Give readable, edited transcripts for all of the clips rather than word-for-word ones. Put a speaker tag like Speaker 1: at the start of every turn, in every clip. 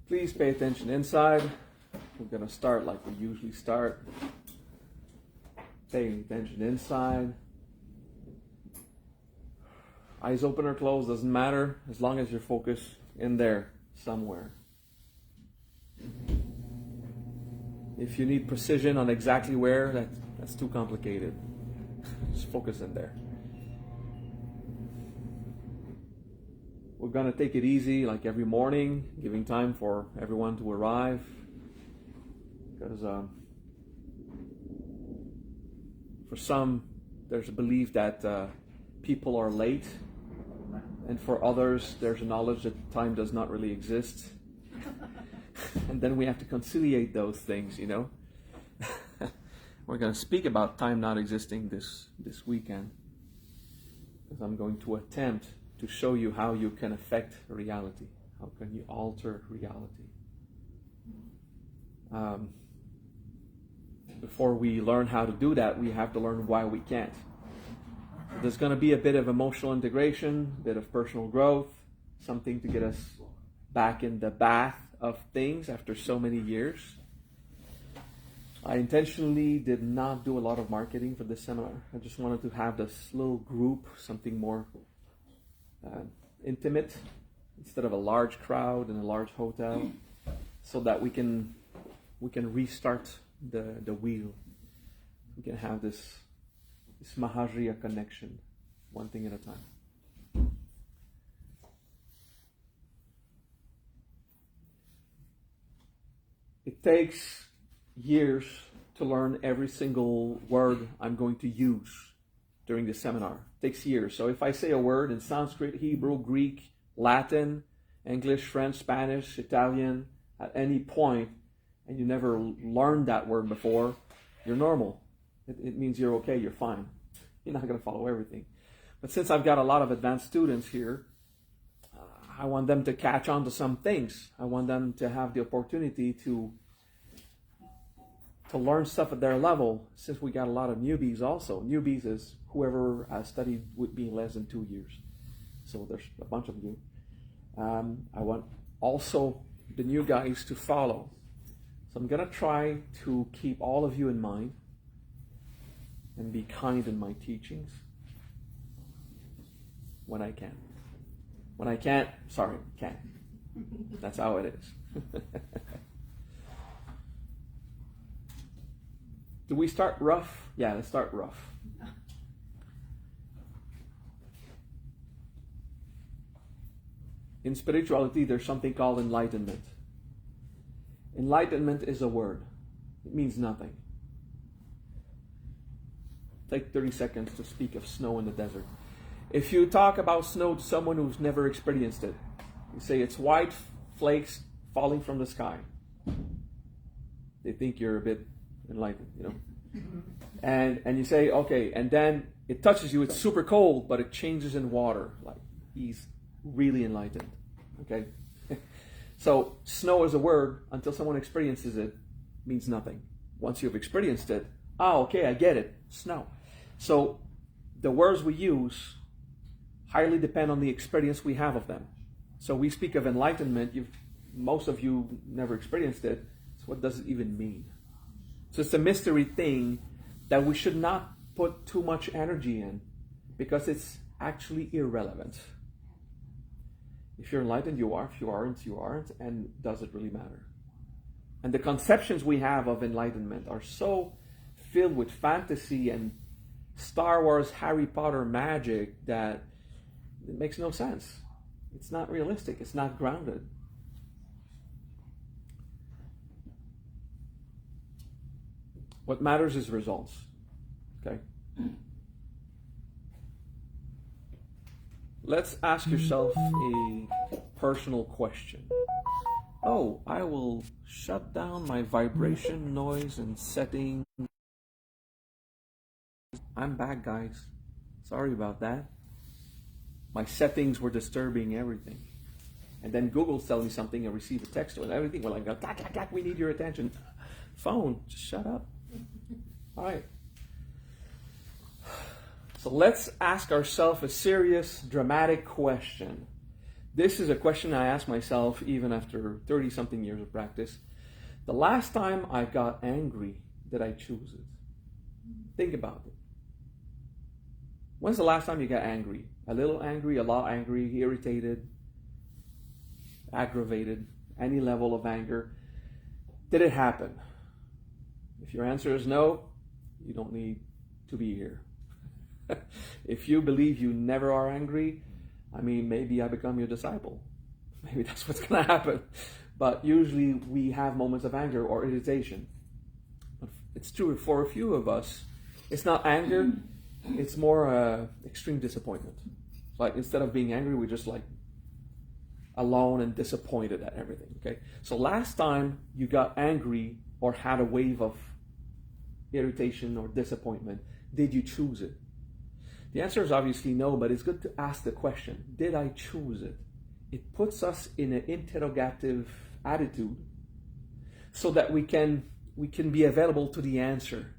Speaker 1: Please pay attention inside. We're going to start like we usually start. Paying attention inside. Eyes open or closed, doesn't matter, as long as you're focused in there somewhere. If you need precision on exactly where, that's too complicated. Just focus in there. We're going to take it easy, like every morning, giving time for everyone to arrive. Because for some, there's a belief that people are late. And for others, there's a knowledge that time does not really exist. And then we have to conciliate those things, you know. We're going to speak about time not existing this weekend. Because I'm going to attempt to show you how you can affect reality. How can you alter reality? Before we learn how to do that, we have to learn why we can't. There's going to be a bit of emotional integration, a bit of personal growth, something to get us back in the bath of things after so many years. I intentionally did not do a lot of marketing for this seminar. I just wanted to have this little group, something more intimate, instead of a large crowd in a large hotel, so that we can restart the wheel. We can have this Mahajriya connection, one thing at a time. It takes years to learn every single word I'm going to use during the seminar. It takes years. So if I say a word in Sanskrit, Hebrew, Greek, Latin, English, French, Spanish, Italian, at any point, and you never learned that word before, you're normal. It means you're okay, you're fine. You're not going to follow everything. But since I've got a lot of advanced students here, I want them to catch on to some things. I want them to have the opportunity to learn stuff at their level, since we got a lot of newbies also. Newbies is whoever has studied with me less than 2 years. So there's a bunch of you. I want also the new guys to follow. So I'm going to try to keep all of you in mind and be kind in my teachings when I can. When I can't, can't. That's how it is. Do we start rough? Yeah, let's start rough. In spirituality, there's something called enlightenment. Enlightenment is a word. It means nothing. Take 30 seconds to speak of snow in the desert. If you talk about snow to someone who's never experienced it, you say it's white flakes falling from the sky. They think you're a bit enlightened, you know. And you say, okay, and then it touches you, it's super cold, but it changes in water. Like, he's really enlightened. Okay? So, snow as a word, until someone experiences it, means nothing. Once you've experienced it, okay, I get it, snow. So, the words we use highly depend on the experience we have of them. So, we speak of enlightenment, most of you never experienced it, so what does it even mean? So, it's a mystery thing that we should not put too much energy in, because it's actually irrelevant. If you're enlightened, you are. If you aren't, you aren't. And does it really matter? And the conceptions we have of enlightenment are so filled with fantasy and Star Wars, Harry Potter magic that it makes no sense. It's not realistic. It's not grounded. What matters is results. Okay? Let's ask yourself a personal question. Oh, I will shut down my vibration, noise, and setting. I'm back, guys. Sorry about that. My settings were disturbing everything. And then Google's telling me something, I receive a text and everything. We're like, clack, we need your attention. Phone, just shut up. All right. So let's ask ourselves a serious, dramatic question. This is a question I ask myself even after 30-something years of practice. The last time I got angry, did I choose it? Think about it. When's the last time you got angry? A little angry, a lot angry, irritated, aggravated, any level of anger? Did it happen? If your answer is no, you don't need to be here. If you believe you never are angry, maybe I become your disciple. Maybe that's what's going to happen. But usually we have moments of anger or irritation. But it's true for a few of us, it's not anger, it's more extreme disappointment. Like instead of being angry, we're just like alone and disappointed at everything. Okay. So last time you got angry or had a wave of irritation or disappointment, did you choose it? The answer is obviously no, but it's good to ask the question, did I choose it? It puts us in an interrogative attitude so that we can be available to the answer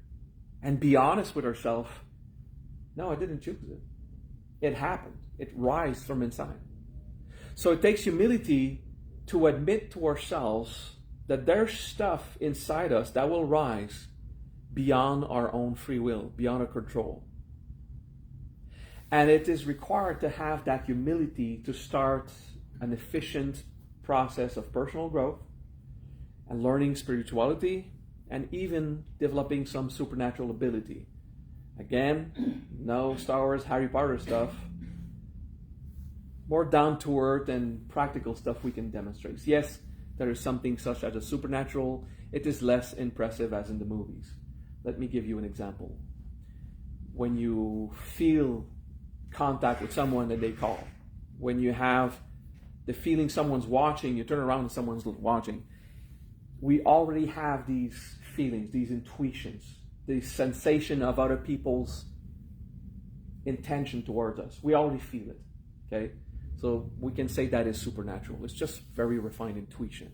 Speaker 1: and be honest with ourselves. No, I didn't choose it. It happened. It rises from inside. So it takes humility to admit to ourselves that there's stuff inside us that will rise beyond our own free will, beyond our control. And it is required to have that humility to start an efficient process of personal growth and learning spirituality and even developing some supernatural ability. Again, no Star Wars, Harry Potter stuff. More down to earth and practical stuff we can demonstrate. Yes, there is something such as a supernatural. It is less impressive as in the movies. Let me give you an example. When you feel contact with someone that they call, when you have the feeling someone's watching, you turn around and someone's watching. We already have these feelings, these intuitions, the sensation of other people's intention towards us. We already feel it, okay? So we can say that is supernatural. It's just very refined intuition.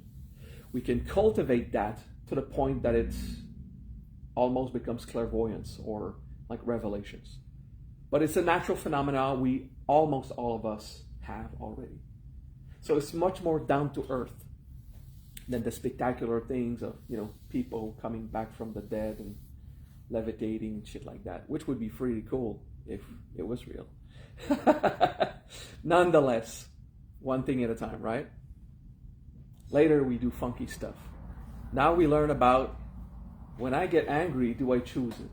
Speaker 1: We can cultivate that to the point that it almost becomes clairvoyance or like revelations. But it's a natural phenomenon we almost all of us have already. So it's much more down to earth than the spectacular things of, people coming back from the dead and levitating and shit like that, which would be pretty cool if it was real. Nonetheless, one thing at a time, right? Later we do funky stuff. Now we learn about, when I get angry, do I choose it?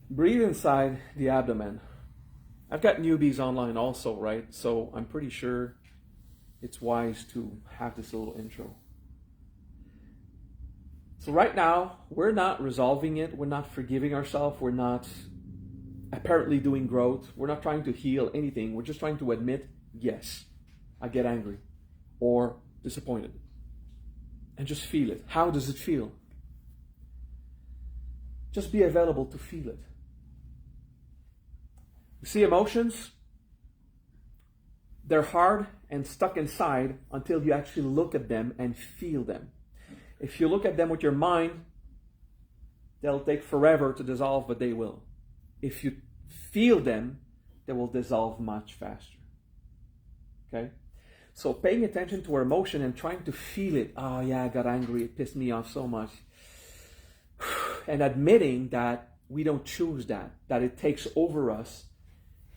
Speaker 1: Breathe inside the abdomen. I've got newbies online also, right? So I'm pretty sure it's wise to have this little intro. So right now, we're not resolving it. We're not forgiving ourselves. We're not apparently doing growth. We're not trying to heal anything. We're just trying to admit, yes, I get angry or disappointed. And just feel it. How does it feel? Just be available to feel it. You see, emotions, they're hard and stuck inside until you actually look at them and feel them. If you look at them with your mind, they'll take forever to dissolve, but they will. If you feel them, they will dissolve much faster. Okay? So paying attention to our emotion and trying to feel it. Oh yeah, I got angry, it pissed me off so much. And admitting that we don't choose that it takes over us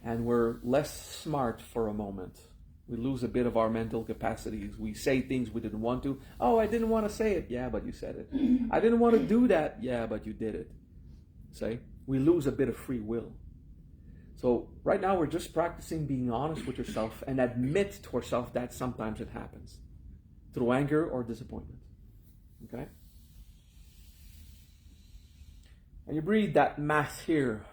Speaker 1: and we're less smart for a moment. We lose a bit of our mental capacities. We say things we didn't want to. Oh, I didn't want to say it. Yeah, but you said it. I didn't want to do that. Yeah, but you did it. See? We lose a bit of free will. So right now we're just practicing being honest with yourself and admit to yourself that sometimes it happens through anger or disappointment. Okay? And you breathe that mass here.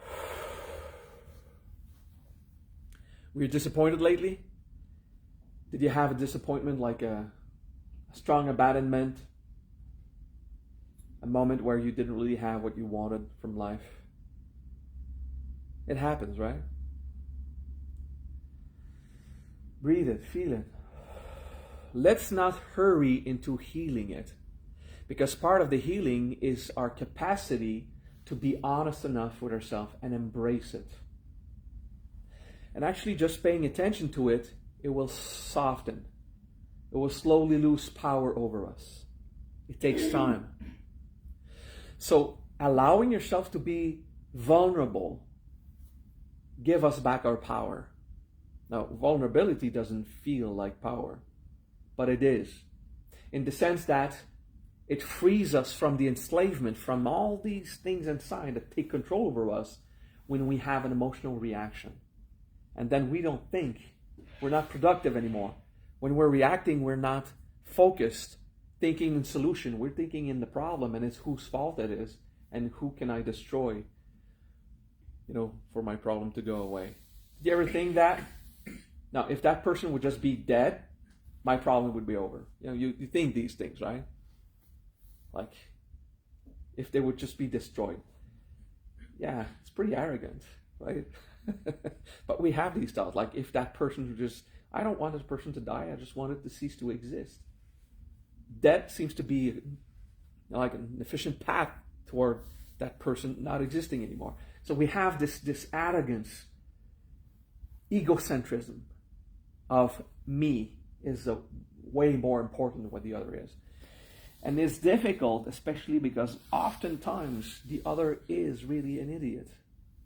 Speaker 1: Were you disappointed lately? Did you have a disappointment like a strong abandonment? A moment where you didn't really have what you wanted from life? It happens, right? Breathe it, feel it. Let's not hurry into healing it, because part of the healing is our capacity to be honest enough with ourselves and embrace it. And actually just paying attention to it, it will soften. It will slowly lose power over us. It takes time. So allowing yourself to be vulnerable give us back our power. Now, vulnerability doesn't feel like power, but it is. In the sense that it frees us from the enslavement, from all these things inside that take control over us when we have an emotional reaction. And then we don't think. We're not productive anymore. When we're reacting, we're not focused, thinking in solution. We're thinking in the problem, and it's whose fault it is, and who can I destroy, for my problem to go away. Did you ever think that? Now, if that person would just be dead, my problem would be over. You think these things, right? Like, if they would just be destroyed. Yeah, it's pretty arrogant, right? But we have these thoughts, like if that person would just, I don't want this person to die, I just want it to cease to exist. Death seems to be like an efficient path toward that person not existing anymore. So we have this arrogance, egocentrism of me is way more important than what the other is. And it's difficult, especially because oftentimes the other is really an idiot,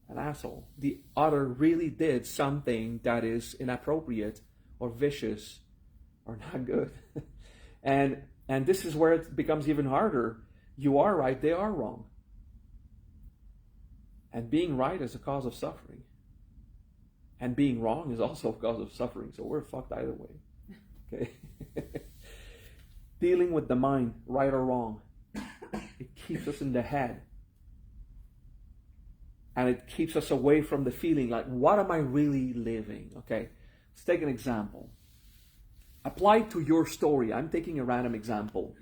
Speaker 1: an asshole. The other really did something that is inappropriate or vicious or not good. And this is where it becomes even harder. You are right, they are wrong. And being right is a cause of suffering. And being wrong is also a cause of suffering. So we're fucked either way. Okay? Dealing with the mind, right or wrong, it keeps us in the head. And it keeps us away from the feeling like, what am I really living? Okay, let's take an example. Applied to your story, I'm taking a random example.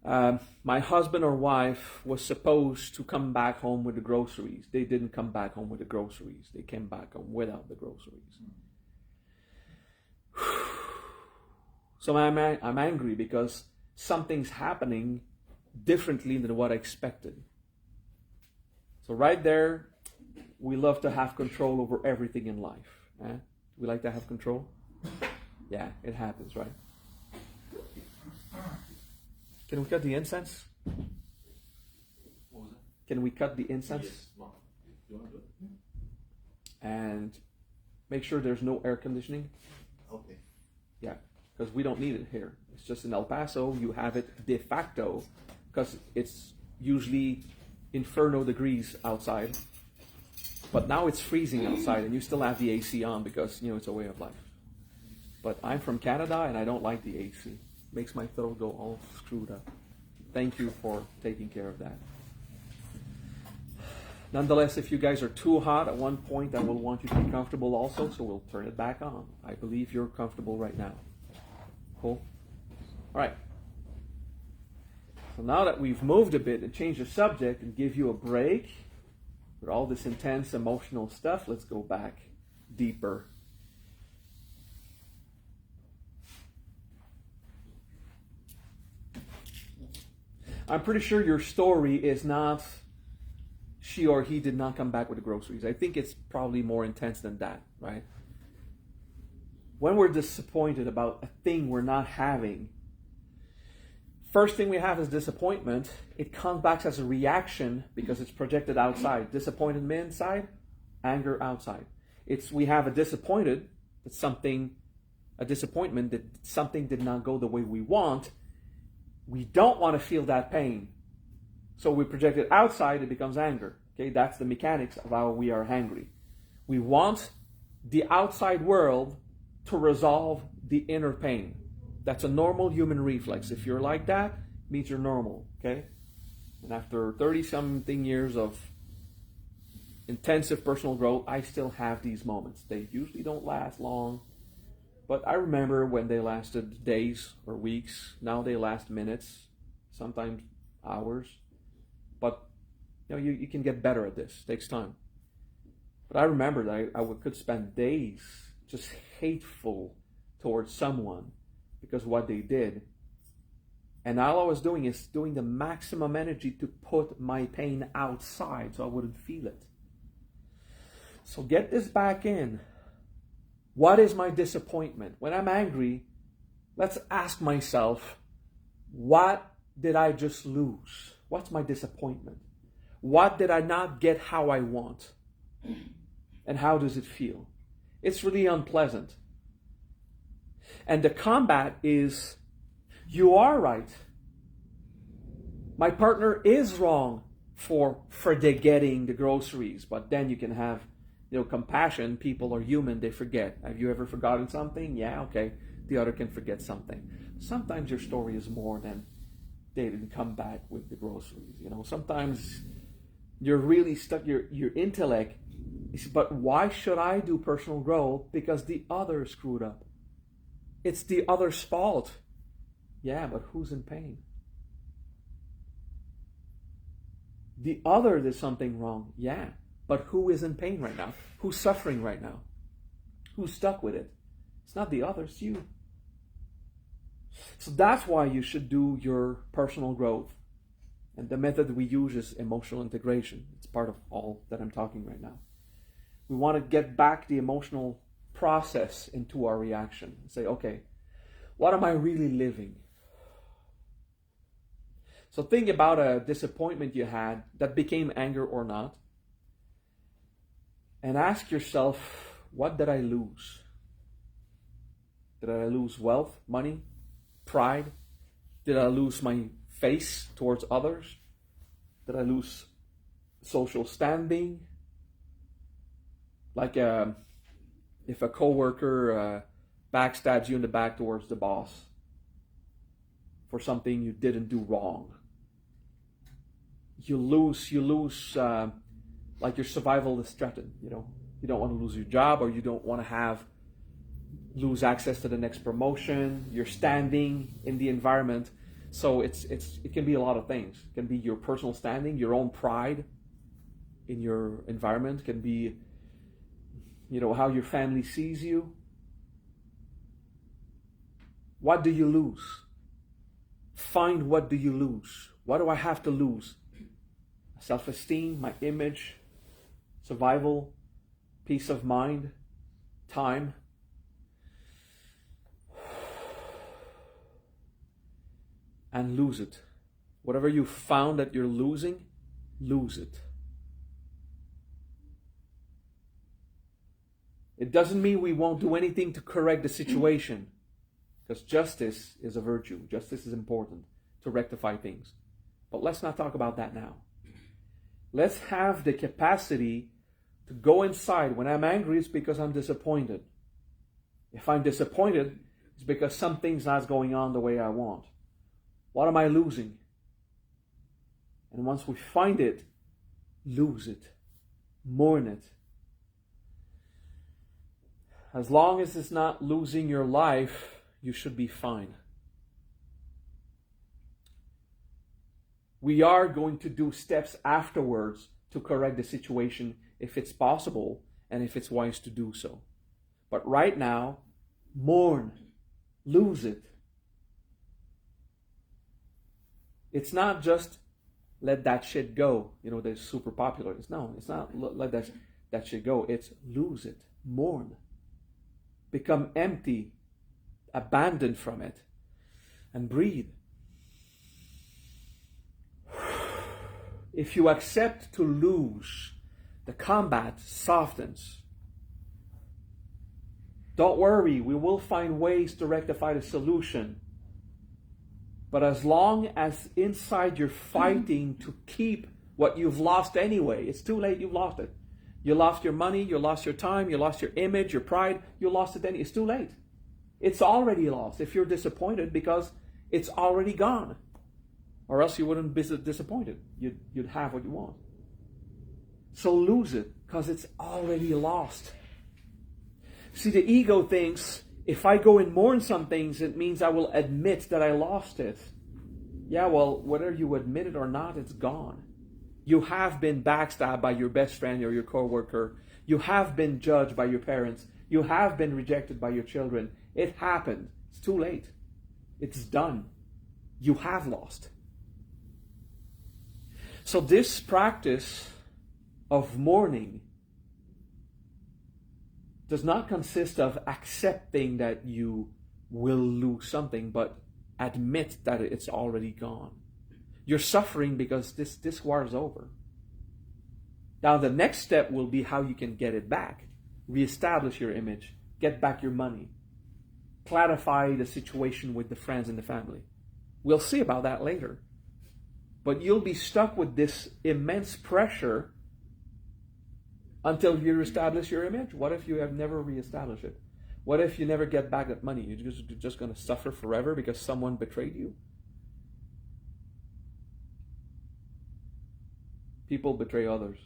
Speaker 1: My husband or wife was supposed to come back home with the groceries. They didn't come back home with the groceries. They came back home without the groceries. So I'm angry because something's happening differently than what I expected. So right there, we love to have control over everything in life. We like to have control? Yeah, it happens, right? Can we cut the incense?
Speaker 2: What was that?
Speaker 1: Can we cut the incense?
Speaker 2: Yes. No. You want to do it?
Speaker 1: And make sure there's no air conditioning.
Speaker 2: Okay.
Speaker 1: Yeah, because we don't need it here. It's just in El Paso, you have it de facto, because it's usually inferno degrees outside. But now it's freezing outside, and you still have the AC on because, it's a way of life. But I'm from Canada, and I don't like the AC. Makes my throat go all screwed up. Thank you for taking care of that. Nonetheless, if you guys are too hot at one point, I will want you to be comfortable also, so we'll turn it back on. I believe you're comfortable right now. Cool? All right. So now that we've moved a bit and changed the subject and give you a break with all this intense emotional stuff, let's go back deeper. I'm pretty sure your story is not she or he did not come back with the groceries. I think it's probably more intense than that, right? When we're disappointed about a thing we're not having, first thing we have is disappointment. It comes back as a reaction because it's projected outside. Disappointed inside, anger outside. We have a disappointment that something did not go the way we want. We don't want to feel that pain. So we project it outside, it becomes anger. Okay, that's the mechanics of how we are angry. We want the outside world to resolve the inner pain. That's a normal human reflex. If you're like that, it means you're normal. Okay? And after 30-something years of intensive personal growth, I still have these moments. They usually don't last long. But I remember when they lasted days or weeks. Now they last minutes, sometimes hours. But you can get better at this. It takes time. But I remember that I could spend days just hateful towards someone because of what they did. And all I was doing is doing the maximum energy to put my pain outside so I wouldn't feel it. So get this back in. What is my disappointment? When I'm angry, let's ask myself, what did I just lose? What's my disappointment? What did I not get how I want? And how does it feel? It's really unpleasant. And the combat is, you are right. My partner is wrong for forgetting the groceries. But then you can have, compassion. People are human, they forget. Have you ever forgotten something? Yeah, okay. The other can forget something. Sometimes your story is more than they didn't come back with the groceries. Sometimes you're really stuck, your intellect is, but why should I do personal growth? Because the other screwed up. It's the other's fault. Yeah, but who's in pain? The other did something wrong. Yeah, but who is in pain right now? Who's suffering right now? Who's stuck with it? It's not the other, it's you. So that's why you should do your personal growth. And the method we use is emotional integration. It's part of all that I'm talking right now. We want to get back the emotional process into our reaction. Say, okay, what am I really living? So think about a disappointment you had that became anger or not. And ask yourself, what did I lose? Did I lose wealth, money, pride? Did I lose my face towards others? Did I lose social standing? Like if a coworker backstabs you in the back towards the boss for something you didn't do wrong. You lose like your survival is threatened, You don't want to lose your job, or you don't want to lose access to the next promotion, your standing in the environment. So it can be a lot of things. It can be your personal standing, your own pride in your environment. It can be, how your family sees you. What do you lose? Find what do you lose. What do I have to lose? Self-esteem, my image, survival, peace of mind, time. And lose it. Whatever you found that you're losing, lose it. It doesn't mean we won't do anything to correct the situation, because justice is a virtue. Justice is important to rectify things. But let's not talk about that now. Let's have the capacity to go inside. When I'm angry, it's because I'm disappointed. If I'm disappointed, it's because something's not going on the way I want. What am I losing? And once we find it, lose it. Mourn it. As long as it's not losing your life, you should be fine. We are going to do steps afterwards to correct the situation if it's possible and if it's wise to do so. But right now, mourn. Lose it. It's not just let that shit go. They're super popular. It's not let that shit go. It's lose it. Mourn. Become empty. Abandoned from it. And breathe. If you accept to lose, the combat softens. Don't worry, we will find ways to rectify the solution. But as long as inside you're fighting to keep what you've lost anyway, it's too late, you've lost it. You lost your money, you lost your time, you lost your image, your pride, you lost it anyway. It's too late. It's already lost if you're disappointed, because it's already gone. Or else you wouldn't be disappointed. You'd have what you want. So lose it, because it's already lost. See, the ego thinks, if I go and mourn some things, it means I will admit that I lost it. Yeah, well, whether you admit it or not, it's gone. You have been backstabbed by your best friend or your coworker. You have been judged by your parents. You have been rejected by your children. It happened. It's too late. It's done. You have lost. So this practice of mourning does not consist of accepting that you will lose something, but admit that it's already gone. You're suffering because this war is over. Now the next step will be how you can get it back. Reestablish your image. Get back your money. Clarify the situation with the friends and the family. We'll see about that later. But you'll be stuck with this immense pressure until you reestablish your image. What if you have never reestablished it? What if you never get back that money? You're just going to suffer forever because someone betrayed you? People betray others.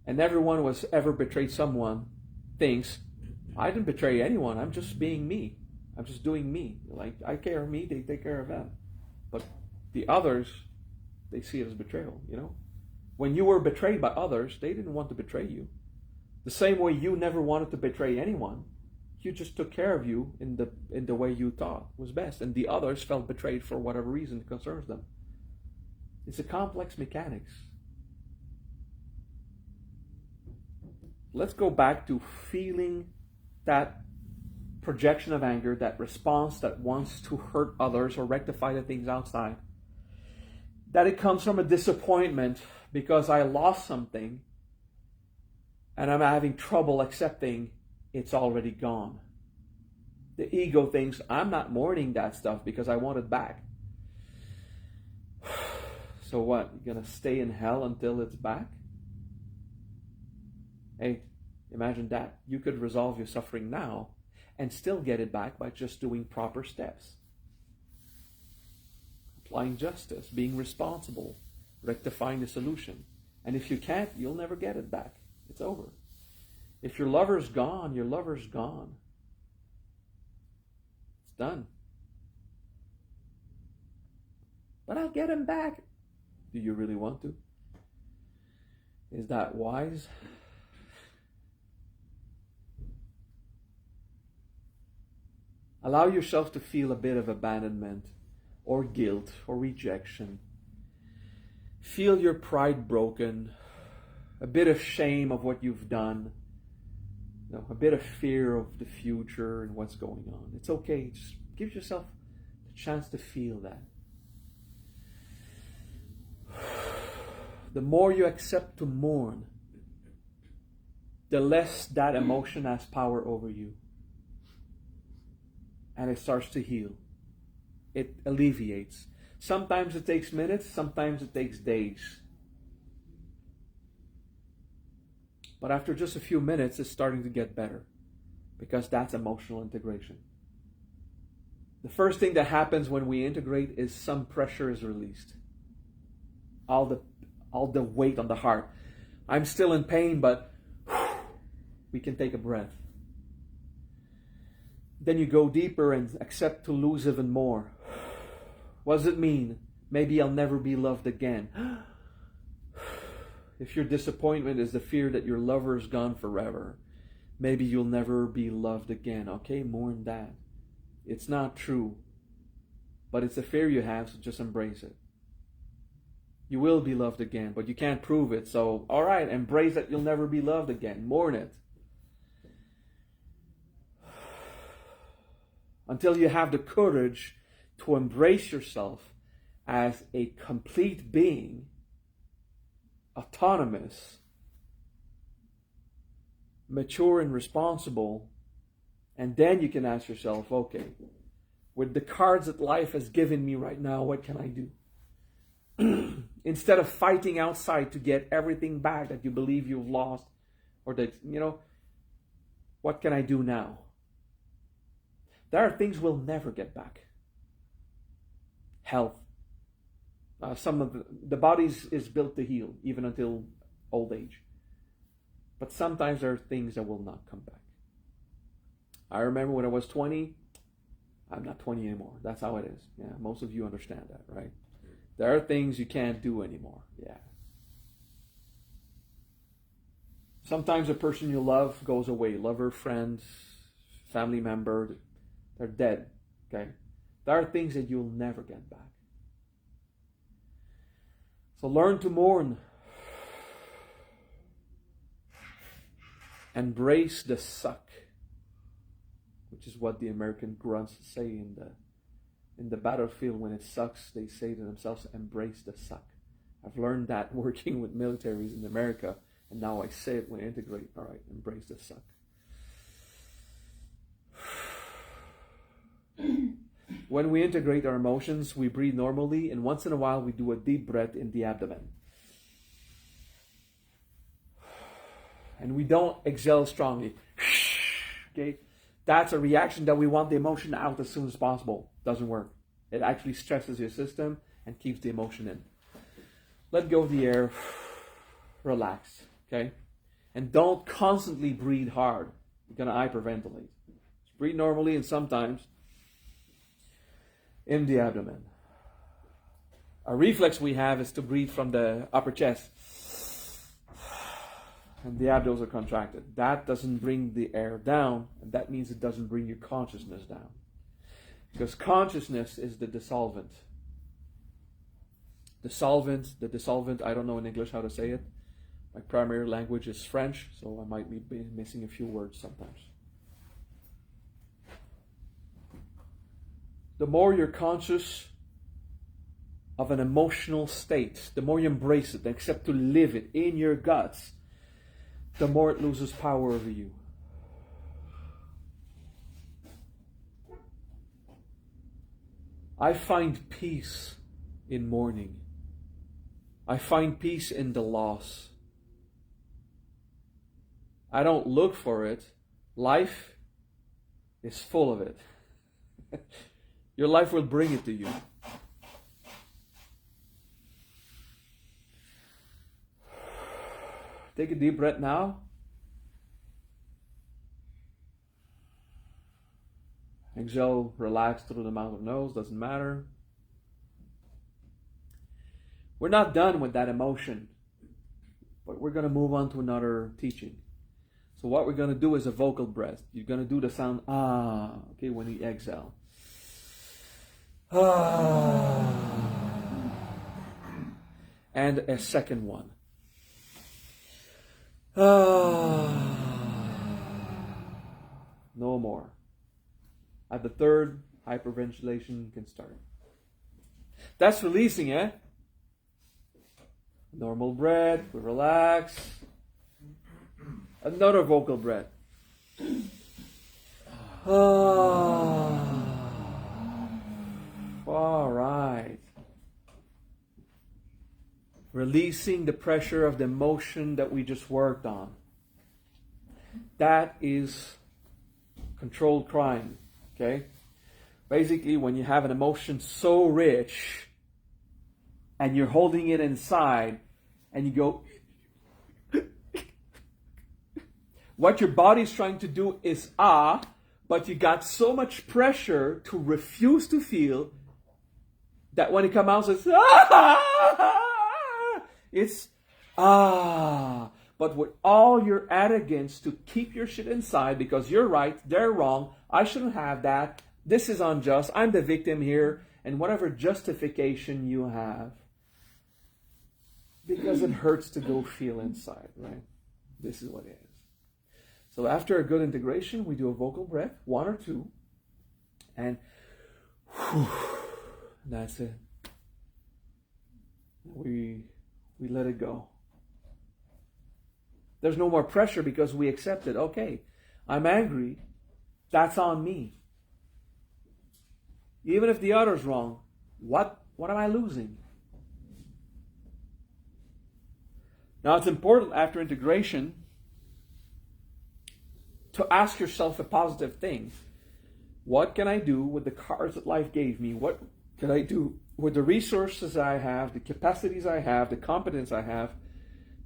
Speaker 1: And everyone who has ever betrayed someone thinks, I didn't betray anyone. I'm just being me. I'm just doing me. Like, I care of me, they take care of them. But the others, they see it as betrayal, you know? When you were betrayed by others, they didn't want to betray you. The same way you never wanted to betray anyone. You just took care of you in the way you thought was best. And the others felt betrayed for whatever reason it concerns them. It's a complex mechanics. Let's go back to feeling that projection of anger, that response that wants to hurt others or rectify the things outside. That it comes from a disappointment because I lost something and I'm having trouble accepting it's already gone. The ego thinks I'm not mourning that stuff because I want it back. So what? You're going to stay in hell until it's back? Hey, imagine that. You could resolve your suffering now and still get it back by just doing proper steps. Applying justice, being responsible, rectifying the solution. And if you can't, you'll never get it back. It's over. If your lover's gone, your lover's gone. It's done. But I'll get him back. Do you really want to? Is that wise? Allow yourself to feel a bit of abandonment or guilt or rejection. Feel your pride broken, a bit of shame of what you've done, a bit of fear of the future and what's going on. It's okay. Just give yourself the chance to feel that. The more you accept to mourn, the less that emotion has power over you. And it starts to heal. It alleviates. Sometimes it takes minutes, sometimes it takes days. But after just a few minutes, it's starting to get better. Because that's emotional integration. The first thing that happens when we integrate is some pressure is released. All the weight on the heart. I'm still in pain, but we can take a breath. Then you go deeper and accept to lose even more. What does it mean? Maybe I'll never be loved again. If your disappointment is the fear that your lover is gone forever, maybe you'll never be loved again. Okay, mourn that. It's not true. But it's a fear you have, so just embrace it. You will be loved again, but you can't prove it. So, alright, embrace that you'll never be loved again. Mourn it. Until you have the courage to embrace yourself as a complete being, autonomous, mature and responsible, and then you can ask yourself, okay, with the cards that life has given me right now, what can I do? Instead of fighting outside to get everything back that you believe you've lost, or that, what can I do now? There are things we'll never get back. Health. Some of the body is built to heal, even until old age. But sometimes there are things that will not come back. I remember when I was 20, I'm not 20 anymore. That's how it is. Yeah, most of you understand that, right? There are things you can't do anymore. Yeah. Sometimes a person you love goes away. Lover, friend, family member, they're dead. Okay? There are things that you'll never get back. So learn to mourn. Embrace the suck, which is what the American grunts say in the battlefield. When it sucks, they say to themselves, embrace the suck. I've learned that working with militaries in America, and now I say it when I integrate. All right, embrace the suck. When we integrate our emotions, we breathe normally, and once in a while we do a deep breath in the abdomen. And we don't exhale strongly. Okay? That's a reaction that we want the emotion out as soon as possible. Doesn't work. It actually stresses your system and keeps the emotion in. Let go of the air. Relax. Okay? And don't constantly breathe hard. You're going to hyperventilate. Just breathe normally, and sometimes in the abdomen. A reflex we have is to breathe from the upper chest. And the abdos are contracted. That doesn't bring the air down, and that means it doesn't bring your consciousness down. Because consciousness is the dissolvent. The dissolvent, I don't know in English how to say it. My primary language is French, so I might be missing a few words sometimes. The more you're conscious of an emotional state, the more you embrace it, accept to live it in your guts, the more it loses power over you. I find peace in mourning. I find peace in the loss. I don't look for it. Life is full of it. Your life will bring it to you. Take a deep breath now. Exhale, relax through the mouth or nose, doesn't matter. We're not done with that emotion, but we're going to move on to another teaching. So what we're going to do is a vocal breath. You're going to do the sound ah, okay, when you exhale. Ah. And a second one. Ah. No more. At the third, hyperventilation can start. That's releasing, eh? Normal breath, we relax. Another vocal breath. Ah. All right. Releasing the pressure of the emotion that we just worked on. That is controlled crying. Okay? Basically, when you have an emotion so rich and you're holding it inside and you go, what your body's trying to do is but you got so much pressure to refuse to feel that when it comes out, it's it's But with all your arrogance to keep your shit inside because you're right, they're wrong, I shouldn't have that, this is unjust, I'm the victim here, and whatever justification you have, because it hurts to go feel inside, right? This is what it is. So after a good integration, we do a vocal breath, one or two, and that's it. We let it go. There's no more pressure because we accept it. Okay, I'm angry. That's on me. Even if the other's wrong, what am I losing? Now it's important after integration to ask yourself a positive thing. What can I do with the cards that life gave me? What can I do with the resources I have, the capacities I have, the competence I have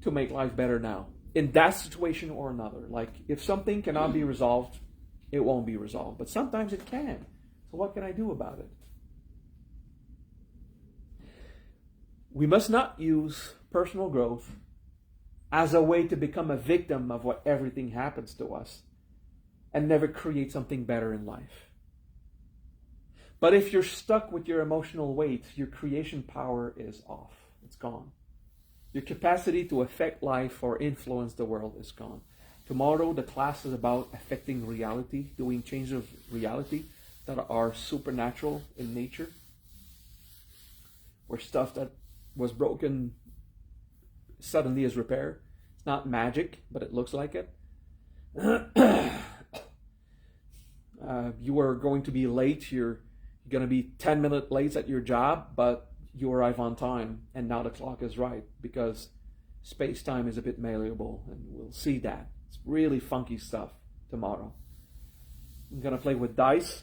Speaker 1: to make life better now? In that situation or another. Like, if something cannot be resolved, it won't be resolved. But sometimes it can. So what can I do about it? We must not use personal growth as a way to become a victim of what everything happens to us and never create something better in life. But if you're stuck with your emotional weight, your creation power is off. It's gone. Your capacity to affect life or influence the world is gone. Tomorrow, the class is about affecting reality, doing changes of reality that are supernatural in nature, where stuff that was broken suddenly is repaired. It's not magic, but it looks like it. You are going to be late. You're going to be 10 minutes late at your job, but you arrive on time, and now the clock is right because space-time is a bit malleable, and we'll see that. It's really funky stuff tomorrow. I'm going to play with dice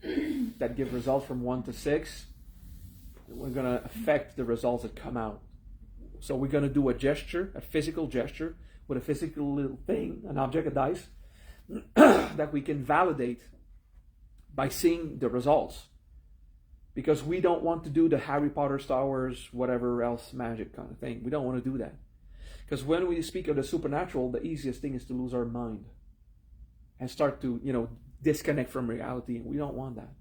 Speaker 1: that give results from 1 to 6. We're going to affect the results that come out. So we're going to do a gesture, a physical gesture, with a physical little thing, an object, a dice, that we can validate by seeing the results. Because we don't want to do the Harry Potter, Star Wars, whatever else magic kind of thing. We don't want to do that. Because when we speak of the supernatural, the easiest thing is to lose our mind and start to, disconnect from reality. We don't want that.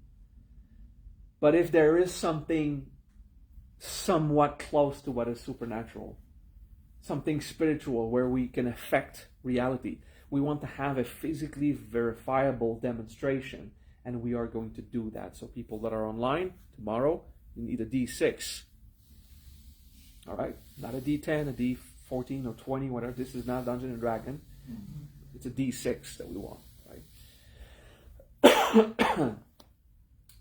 Speaker 1: But if there is something somewhat close to what is supernatural, something spiritual where we can affect reality, we want to have a physically verifiable demonstration, and we are going to do that. So people that are online tomorrow, you need a D6. All right? Not a D10, a D14 or 20, whatever. This is not Dungeons and Dragon. It's a D6 that we want, right?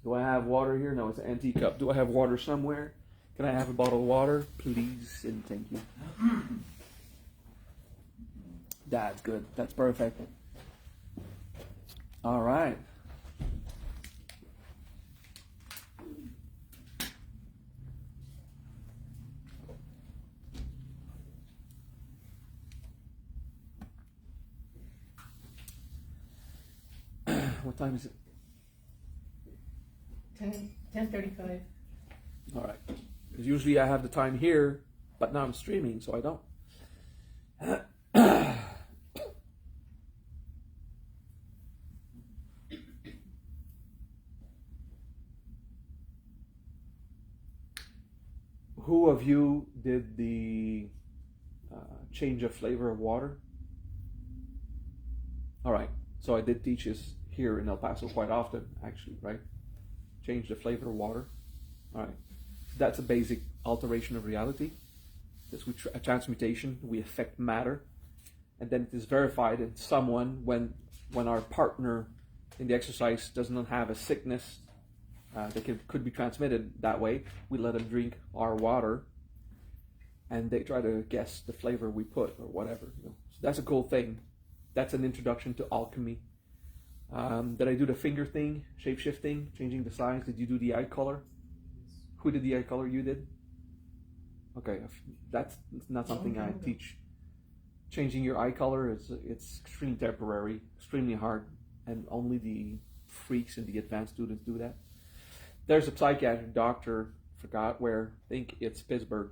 Speaker 1: Do I have water here? No, it's an antique cup. Do I have water somewhere? Can I have a bottle of water? Please and thank you. That's good. That's perfect. All right. What time is it?
Speaker 3: 10:35.
Speaker 1: All right. Because usually I have the time here, but now I'm streaming, so I don't. Who of you did the change of flavor of water? All right. So I did teach this here in El Paso quite often, actually, right? Change the flavor of water. All right. That's a basic alteration of reality. That's a transmutation. We affect matter. And then it is verified in someone when our partner in the exercise does not have a sickness that could be transmitted that way. We let them drink our water, and they try to guess the flavor we put or whatever. So that's a cool thing. That's an introduction to alchemy. Did I do the finger thing, shape-shifting, changing the size? Did you do the eye color? Who did the eye color? You did? Okay, that's not something I teach. Changing your eye color it's extremely temporary, extremely hard, and only the freaks and the advanced students do that. There's a psychiatric doctor, forgot where, I think it's Pittsburgh,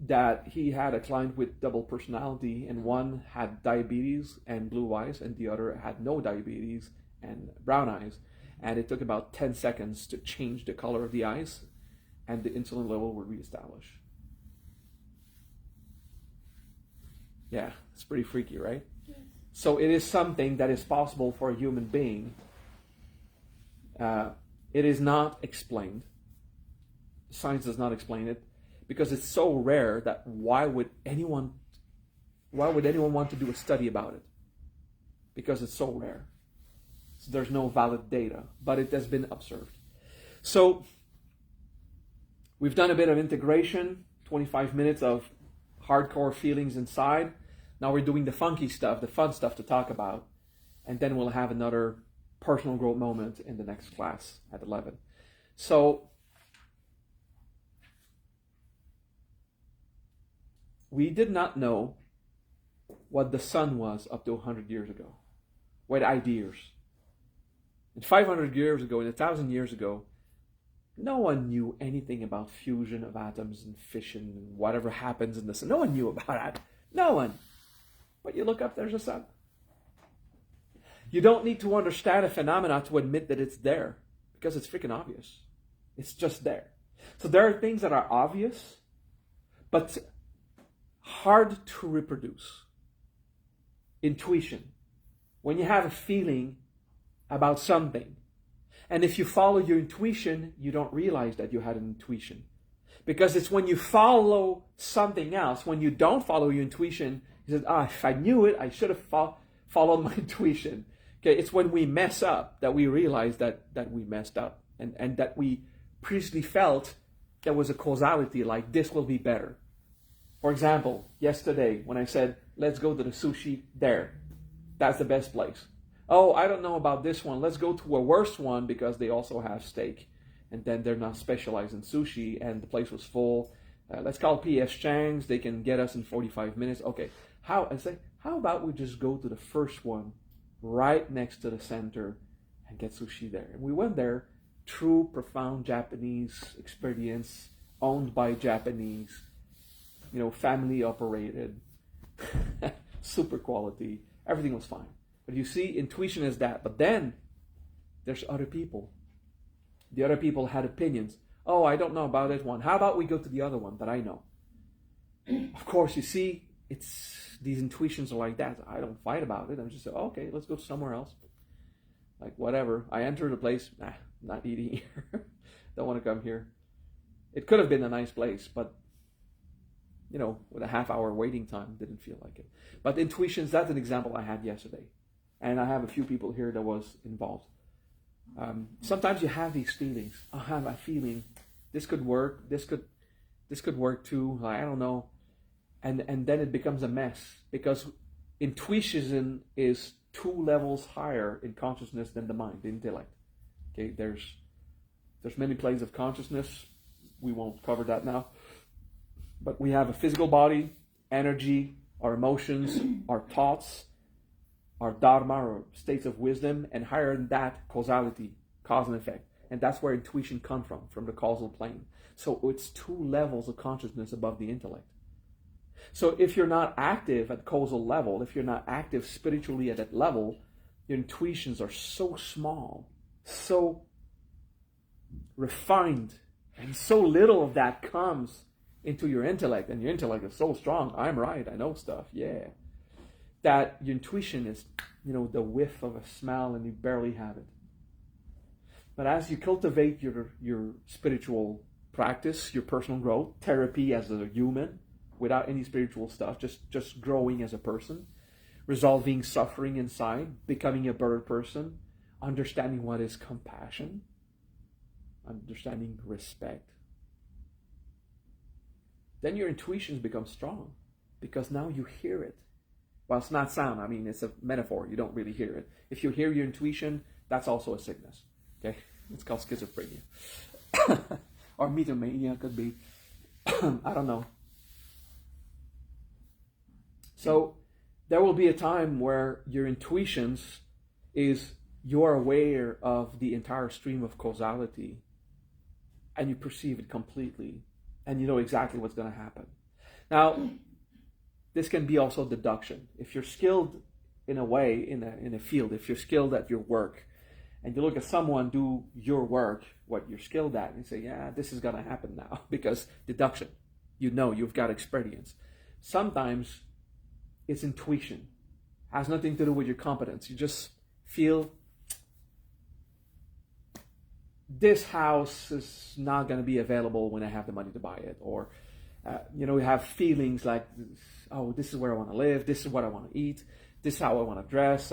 Speaker 1: that he had a client with double personality, and one had diabetes and blue eyes, and the other had no diabetes and brown eyes. And it took about 10 seconds to change the color of the eyes, and the insulin level would reestablish. Yeah, it's pretty freaky, right? Yes. So it is something that is possible for a human being. It is not explained. Science does not explain it because it's so rare that why would anyone want to do a study about it? Because it's so rare. So there's no valid data, but it has been observed. So we've done a bit of integration, 25 minutes of hardcore feelings inside. Now we're doing the funky stuff, the fun stuff to talk about. And then we'll have another personal growth moment in the next class at 11. So we did not know what the sun was up to 100 years ago. We had ideas. And 500 years ago, and 1,000 years ago, no one knew anything about fusion of atoms and fission and whatever happens in the sun. No one knew about that. No one. But you look up, there's a sun. You don't need to understand a phenomena to admit that it's there, because it's freaking obvious. It's just there. So there are things that are obvious, but hard to reproduce. intuition. When you have a feeling about something, and if you follow your intuition, you don't realize that you had an intuition. Because it's when you follow something else, when you don't follow your intuition, you say, if I knew it, I should have followed my intuition. Okay, it's when we mess up that we realize that we messed up, and that we previously felt there was a causality, like this will be better. For example, yesterday when I said, let's go to the sushi there, that's the best place. Oh, I don't know about this one. Let's go to a worse one because they also have steak. And then they're not specialized in sushi and the place was full. Let's call P.S. Chang's. They can get us in 45 minutes. Okay, how about we just go to the first one right next to the center and get sushi there? And we went there, true, profound Japanese experience, owned by Japanese, family operated, super quality. Everything was fine. But you see, intuition is that. But then there's other people. The other people had opinions. Oh, I don't know about that one. How about we go to the other one that I know? Of course, you see, these intuitions are like that. I don't fight about it. I'm just okay, let's go somewhere else. Like whatever. I enter the place. Not eating here. Don't want to come here. It could have been a nice place, but with a half-hour waiting time, didn't feel like it. But intuitions, that's an example I had yesterday. And I have a few people here that was involved. Sometimes you have these feelings. I have a feeling this could work. This could work too. I don't know. And then it becomes a mess because intuition is 2 levels higher in consciousness than the mind, the intellect. Okay, there's many planes of consciousness. We won't cover that now. But we have a physical body, energy, our emotions, our thoughts, our dharma, or states of wisdom, and higher than that, causality, cause and effect. And that's where intuition comes from the causal plane. So it's 2 levels of consciousness above the intellect. So if you're not active at causal level, if you're not active spiritually at that level, your intuitions are so small, so refined, and so little of that comes into your intellect, and your intellect is so strong. I'm right, I know stuff, yeah. That your intuition is, the whiff of a smell and you barely have it. But as you cultivate your spiritual practice, your personal growth, therapy as a human, without any spiritual stuff, just growing as a person, resolving suffering inside, becoming a better person, understanding what is compassion, understanding respect, then your intuitions become strong because now you hear it. Well, it's not sound. I mean, it's a metaphor. You don't really hear it. If you hear your intuition, that's also a sickness. Okay? It's called schizophrenia. Or mythomania could be. I don't know. So there will be a time where your intuitions is you're aware of the entire stream of causality and you perceive it completely and you know exactly what's going to happen. Now, this can be also deduction. If you're skilled in a way, in a field, if you're skilled at your work, and you look at someone do your work, what you're skilled at, and you say, yeah, this is going to happen now, because deduction, you've got experience. Sometimes it's intuition. Has nothing to do with your competence. You just feel this house is not going to be available when I have the money to buy it, or we have feelings like, oh, this is where I want to live, this is what I want to eat, this is how I want to dress,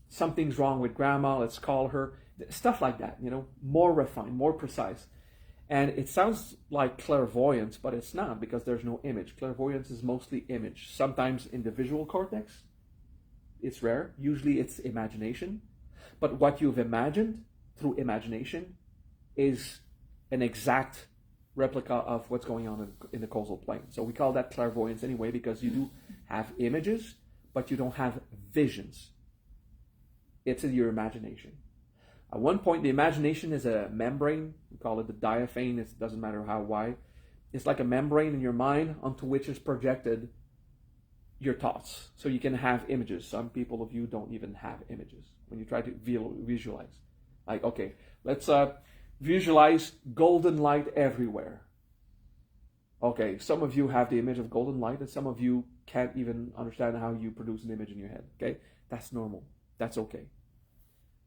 Speaker 1: something's wrong with grandma, let's call her, stuff like that, more refined, more precise. And it sounds like clairvoyance, but it's not, because there's no image. Clairvoyance is mostly image. Sometimes in the visual cortex, it's rare. Usually it's imagination. But what you've imagined through imagination is an exact replica of what's going on in the causal plane. So we call that clairvoyance anyway, because you do have images, but you don't have visions. It's in your imagination. At one point, the imagination is a membrane. We call it the diaphane. It doesn't matter how wide. It's like a membrane in your mind onto which is projected your thoughts. So you can have images. Some people of you don't even have images when you try to visualize. Like, okay, let's visualize golden light everywhere. Okay, some of you have the image of golden light, and some of you can't even understand how you produce an image in your head. Okay, that's normal. That's okay.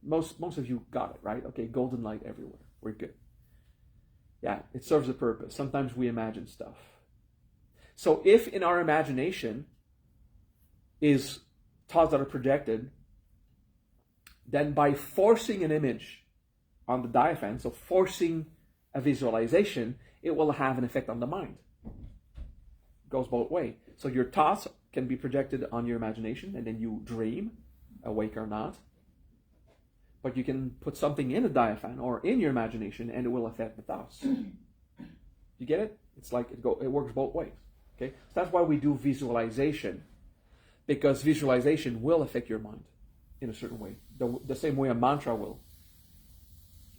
Speaker 1: Most of you got it, right? Okay, golden light everywhere. We're good. Yeah, it serves a purpose. Sometimes we imagine stuff. So if in our imagination is thoughts that are projected, then by forcing an image on the diaphragm, so forcing a visualization, it will have an effect on the mind. It goes both ways. So your thoughts can be projected on your imagination, and then you dream, awake or not. But you can put something in the diaphragm or in your imagination, and it will affect the thoughts. You get it? It's like it works both ways. Okay, so that's why we do visualization, because visualization will affect your mind in a certain way, the same way a mantra will,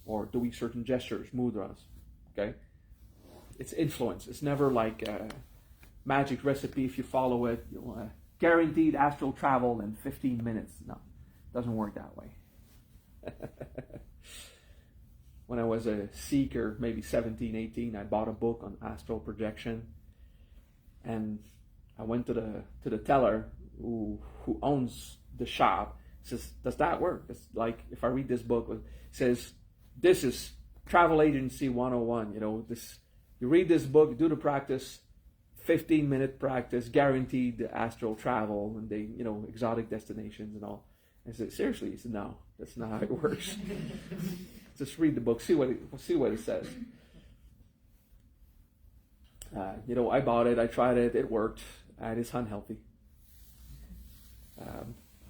Speaker 1: or doing certain gestures, mudras. Okay, it's influence. It's never like a magic recipe. If you follow it, you'll guaranteed astral travel in 15 minutes. No, it doesn't work that way. When I was a seeker, maybe 17, 18, I bought a book on astral projection, and I went to the teller who owns the shop. Says, does that work? It's like, if I read this book, it says, this is travel agency 101. You read this book, do the practice, 15-minute practice, guaranteed the astral travel, and they, exotic destinations and all. I said, seriously? He said, no, that's not how it works. Just read the book, see what it says. I bought it, I tried it, it worked, and it's unhealthy.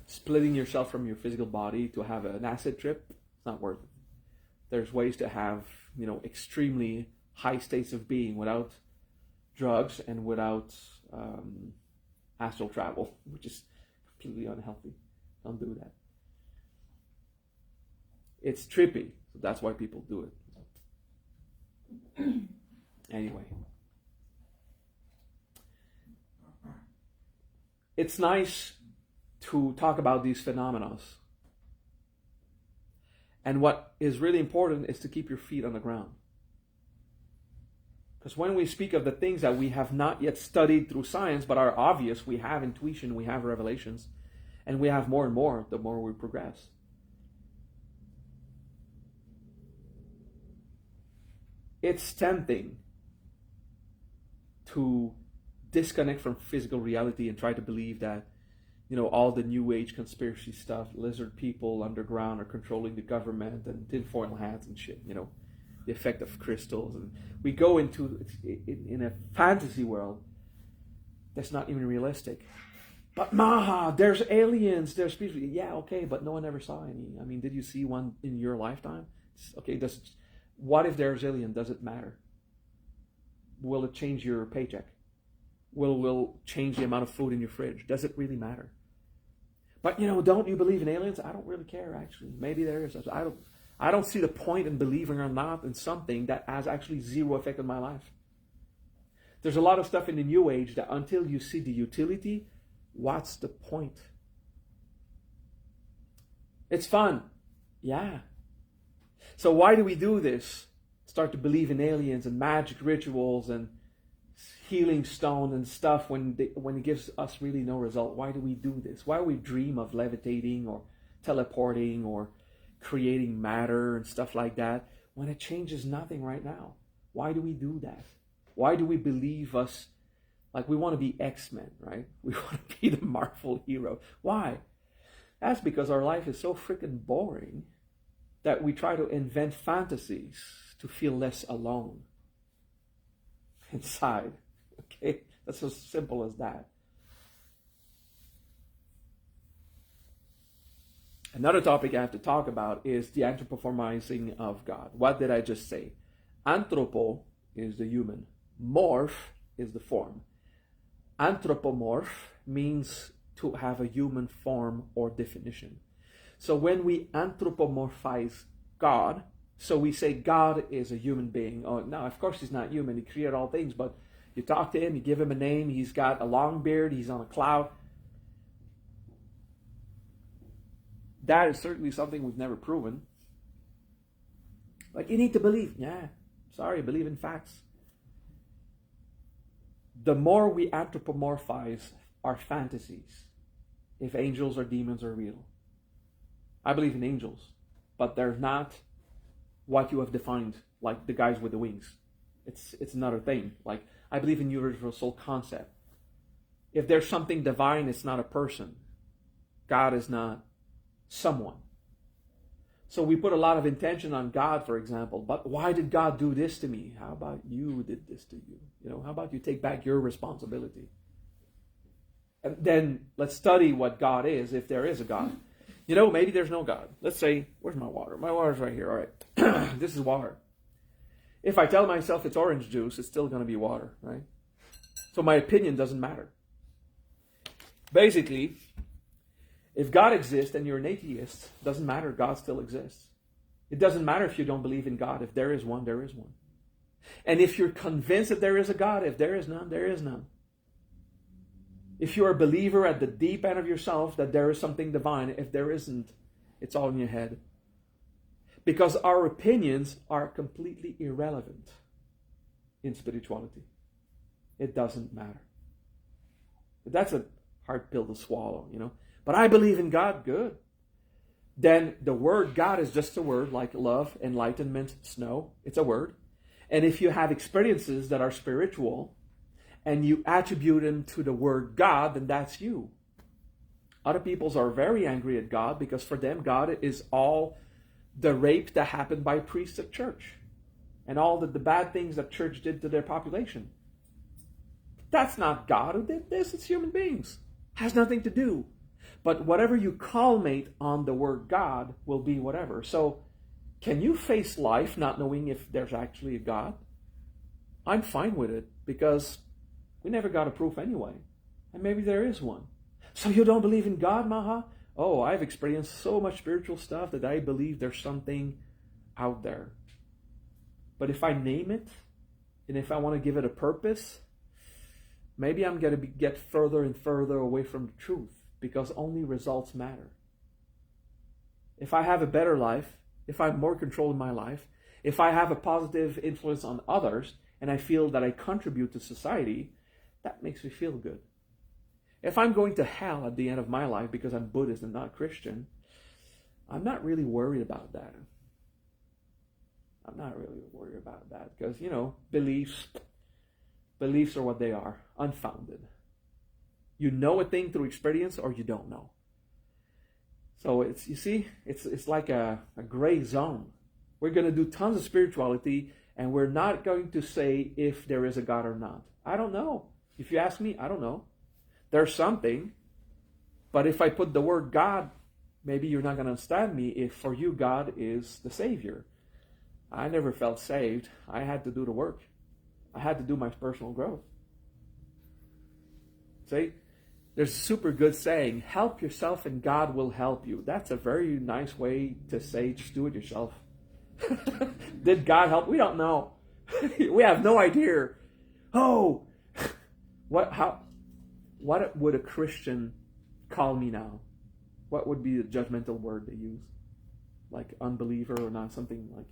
Speaker 1: Splitting yourself from your physical body to have an acid trip, it's not worth it. There's ways to have, extremely high states of being without drugs and without astral travel, which is completely unhealthy. Don't do that. It's trippy, so that's why people do it. Anyway. It's nice to talk about these phenomena. And what is really important is to keep your feet on the ground. Because when we speak of the things that we have not yet studied through science, but are obvious, we have intuition, we have revelations, and we have more and more the more we progress. It's tempting to disconnect from physical reality and try to believe that, all the new age conspiracy stuff, lizard people underground are controlling the government and tinfoil hats and shit, the effect of crystals. And we go into, in a fantasy world that's not even realistic. But Maha, there's aliens, there's people. Yeah, okay, but no one ever saw any. I mean, did you see one in your lifetime? Okay, what if there's alien? Does it matter? Will it change your paycheck? Will change the amount of food in your fridge? Does it really matter? But don't you believe in aliens? I don't really care, actually. Maybe there is. I don't see the point in believing or not in something that has actually zero effect on my life. There's a lot of stuff in the New Age that until you see the utility, what's the point? It's fun. Yeah. So why do we do this? Start to believe in aliens and magic rituals and healing stone and stuff when it gives us really no result. Why do we do this? Why do we dream of levitating or teleporting or creating matter and stuff like that when it changes nothing right now? Why do we do that? Why do we believe us like we want to be X-Men, right? We want to be the Marvel hero. Why? That's because our life is so freaking boring that we try to invent fantasies to feel less alone inside. Okay? That's as simple as that. Another topic I have to talk about is the anthropomorphizing of God. What did I just say? Anthropo is the human. Morph is the form. Anthropomorph means to have a human form or definition. So when we anthropomorphize God, so we say God is a human being. Oh, no, of course he's not human. He created all things, but you talk to him, you give him a name, he's got a long beard, he's on a cloud. That is certainly something we've never proven. Like, you need to believe. Yeah, sorry, believe in facts. the more we anthropomorphize our fantasies, if angels or demons are real. I believe in angels, but they're not what you have defined, like the guys with the wings. It's another thing. Like, I believe in universal concept. If there's something divine, it's not a person. God is not someone. So we put a lot of intention on God, for example. But why did God do this to me? How about you did this to you? You know, how about you take back your responsibility? And then let's study what God is, if there is a God. You know, maybe there's no God. Let's say, where's my water? My water's right here. All right. This is water. If I tell myself it's orange juice, it's still going to be water, right? So my opinion doesn't matter. Basically, if God exists and you're an atheist, doesn't matter. God still exists. It doesn't matter if you don't believe in God. If there is one, there is one. And if you're convinced that there is a God, if there is none, there is none. If you're a believer at the deep end of yourself that there is something divine, if there isn't, it's all in your head. Because our opinions are completely irrelevant in spirituality. It doesn't matter. But that's a hard pill to swallow, you know. But I believe in God, good. Then the word God is just a word, like love, enlightenment, snow. It's a word. And if you have experiences that are spiritual, and you attribute them to the word God, then that's you. Other peoples are very angry at God because for them, God is all the rape that happened by priests at church and all the bad things that church did to their population. That's not God who did this. It's human beings. Has nothing to do. But whatever you culminate on the word God will be whatever. So can you face life not knowing if there's actually a God? I'm fine with it because we never got a proof anyway. And maybe there is one. So you don't believe in God, Maha? Oh, I've experienced so much spiritual stuff that I believe there's something out there. But if I name it, and if I want to give it a purpose, maybe I'm going to get further and further away from the truth because only results matter. If I have a better life, if I have more control in my life, if I have a positive influence on others, and I feel that I contribute to society, that makes me feel good. If I'm going to hell at the end of my life because I'm Buddhist and not Christian, I'm not really worried about that. I'm not really worried about that because, you know, beliefs are what they are, unfounded. You know a thing through experience or you don't know. So it's, you see, it's like a gray zone. We're going to do tons of spirituality and we're not going to say if there is a God or not. I don't know. If you ask me, I don't know. There's something, but if I put the word God, maybe you're not going to understand me if for you God is the Savior. I never felt saved. I had to do the work. I had to do my personal growth. See, there's a super good saying, help yourself and God will help you. That's a very nice way to say, just do it yourself. Did God help? We don't know. We have no idea. Oh, what would a Christian call me now? What would be the judgmental word they use? Like unbeliever or not, something like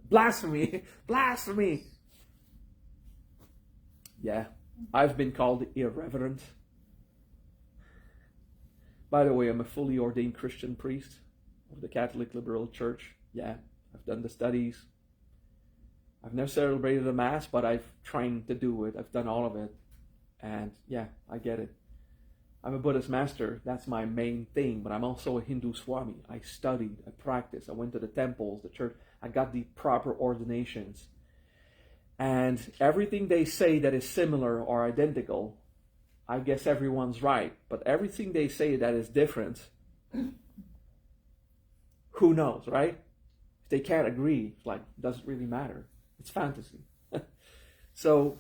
Speaker 1: blasphemy. Blasphemy. Yeah, I've been called irreverent. By the way, I'm a fully ordained Christian priest of the Catholic Liberal Church. Yeah, I've done the studies. I've never celebrated a Mass, but I've tried to do it. I've done all of it. And yeah, I get it. I'm a Buddhist master. That's my main thing. But I'm also a Hindu Swami. I studied, I practiced. I went to the temples, the church. I got the proper ordinations. And everything they say that is similar or identical, I guess everyone's right. But everything they say that is different, who knows, right? If they can't agree, it's like, it doesn't really matter. It's fantasy. So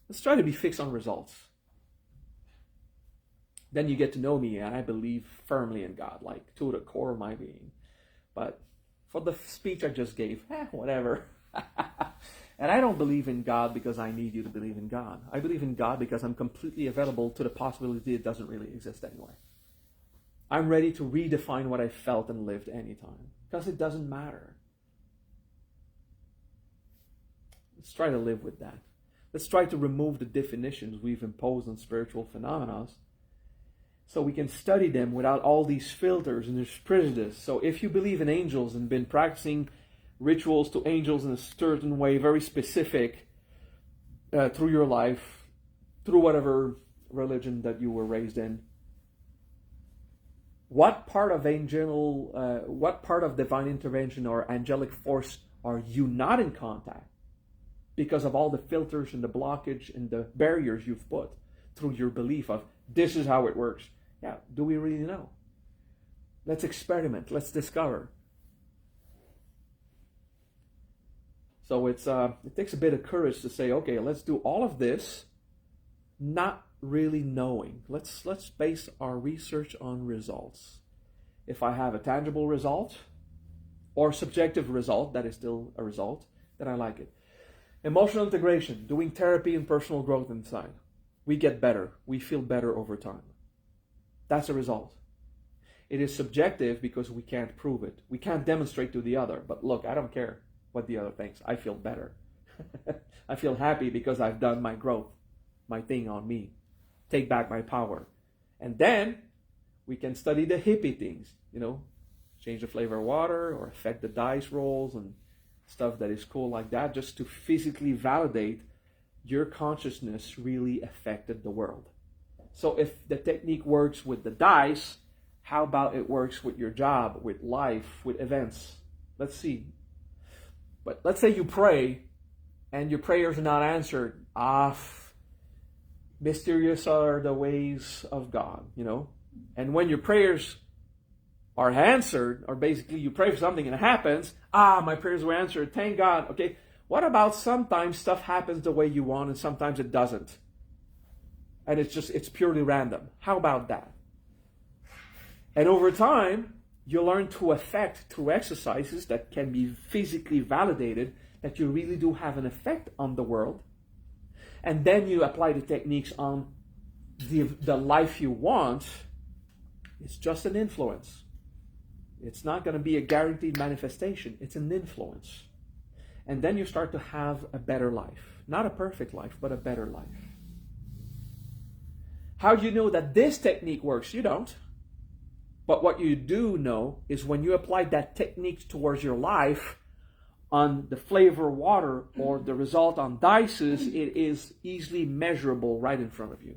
Speaker 1: let's try to be fixed on results. Then you get to know me, and I believe firmly in God, like to the core of my being. But for the speech I just gave, whatever. And I don't believe in God because I need you to believe in God. I believe in God because I'm completely available to the possibility it doesn't really exist anyway. I'm ready to redefine what I felt and lived anytime because it doesn't matter. Let's try to live with that. Let's try to remove the definitions we've imposed on spiritual phenomena so we can study them without all these filters and there's prejudice. So if you believe in angels and been practicing rituals to angels in a certain way, very specific, through your life, through whatever religion that you were raised in, what part of divine intervention or angelic force are you not in contact because of all the filters and the blockage and the barriers you've put through your belief of this is how it works? Yeah, do we really know? Let's experiment. Let's discover. So it takes a bit of courage to say, okay, let's do all of this, not really knowing. Let's base our research on results. If I have a tangible result or subjective result, that is still a result, then I like it. Emotional integration, doing therapy and personal growth inside. We get better. We feel better over time. That's a result. It is subjective because we can't prove it. We can't demonstrate to the other. But look, I don't care what the other thinks. I feel better. I feel happy because I've done my growth, my thing on me. Take back my power. And then we can study the hippie things, change the flavor of water or affect the dice rolls and stuff that is cool like that, just to physically validate your consciousness really affected the world. So if the technique works with the dice, how about it works with your job, with life, with events? Let's see. But let's say you pray and your prayers are not answered. Mysterious are the ways of God, And when your prayers are answered, or basically you pray for something and it happens, my prayers were answered, thank God. Okay, what about sometimes stuff happens the way you want and sometimes it doesn't? And it's purely random. How about that? And over time, you learn to affect through exercises that can be physically validated that you really do have an effect on the world. And then you apply the techniques on the life you want. It's just an influence. It's not going to be a guaranteed manifestation. It's an influence. And then you start to have a better life. Not a perfect life, but a better life. How do you know that this technique works? You don't. But what you do know is when you apply that technique towards your life on the flavor water or the result on dices, it is easily measurable right in front of you.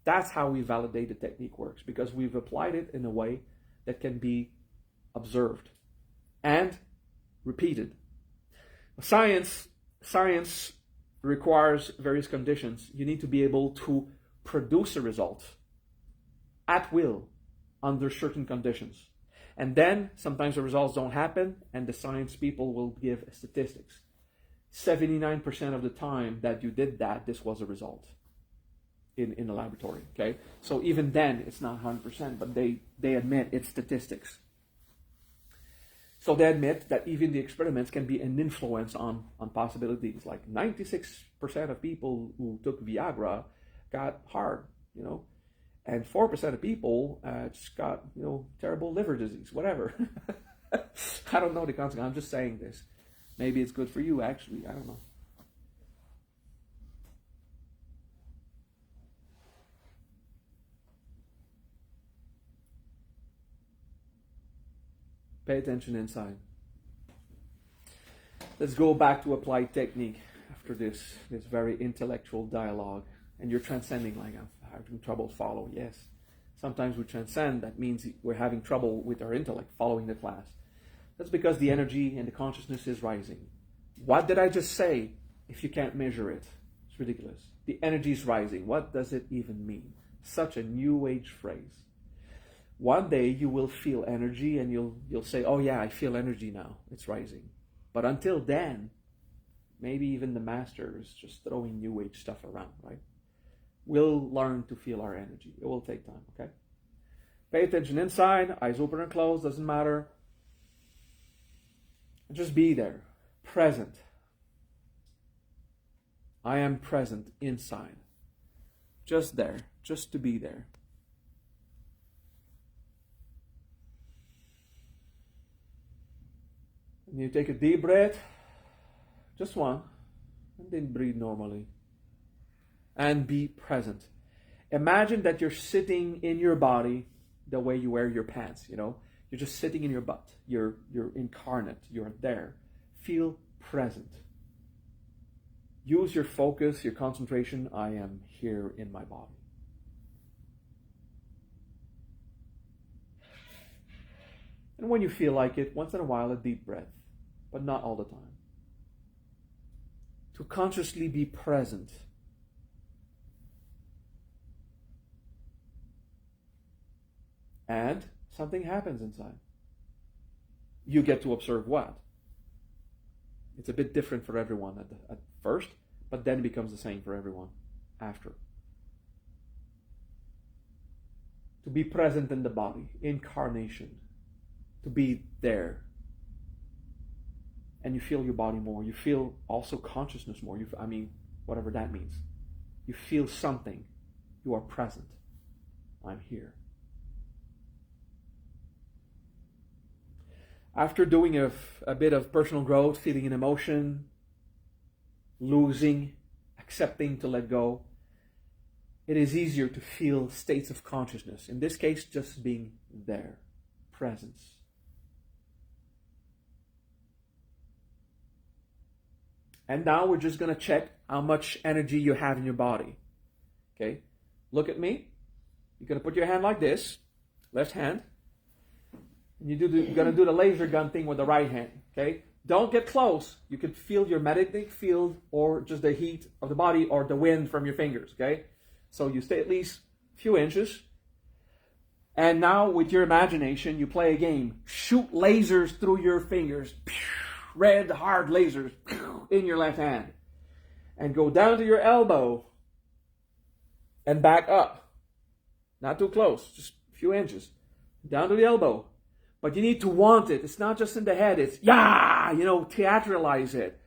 Speaker 1: That's how we validate the technique works, because we've applied it in a way that can be observed and repeated. Science requires various conditions. You need to be able to produce a result at will under certain conditions. And then sometimes the results don't happen and the science people will give statistics. 79% of the time that you did that, this was a result in the laboratory. Okay, so even then it's not 100%, but they admit it's statistics. So they admit that even the experiments can be an influence on possibilities. Like 96% of people who took Viagra got hard, and 4% of people just got, terrible liver disease, whatever. I don't know the consequence. I'm just saying this. Maybe it's good for you, actually. I don't know. Pay attention inside. Let's go back to applied technique after this very intellectual dialogue. And you're transcending, like I'm having trouble following. Yes. Sometimes we transcend. That means we're having trouble with our intellect following the class. That's because the energy and the consciousness is rising. What did I just say? If you can't measure it, it's ridiculous. The energy is rising. What does it even mean? Such a new age phrase. One day you will feel energy and you'll say, oh yeah, I feel energy now. It's rising. But until then, maybe even the master is just throwing new age stuff around, right? We'll learn to feel our energy. It will take time, okay? Pay attention inside, eyes open or closed, doesn't matter. Just be there, present. I am present inside. Just there, just to be there. And you take a deep breath, just one, and then breathe normally. and be present. Imagine that you're sitting in your body the way you wear your pants, you know. You're just sitting in your butt. You're incarnate. You're there. Feel present. Use your focus, your concentration. I am here in my body. And when you feel like it, once in a while, a deep breath, but not all the time. To consciously be present. And something happens inside. You get to observe what? It's a bit different for everyone at first, but then it becomes the same for everyone after. To be present in the body, incarnation, to be there. And you feel your body more. You feel also consciousness more. Whatever that means. You feel something. You are present. I'm here. After doing a bit of personal growth, feeling an emotion, losing, accepting to let go, it is easier to feel states of consciousness. In this case, just being there, presence. And now we're just going to check how much energy you have in your body. Okay? Look at me. You're going to put your hand like this, left hand. And you're going to do the laser gun thing with the right hand. Okay? Don't get close. You can feel your magnetic field or just the heat of the body or the wind from your fingers. Okay? So you stay at least a few inches. And now with your imagination, you play a game. Shoot lasers through your fingers. Red, hard lasers in your left hand. And go down to your elbow and back up. Not too close, just a few inches. Down to the elbow. But you need to want it. It's not just in the head. It's, theatralize it.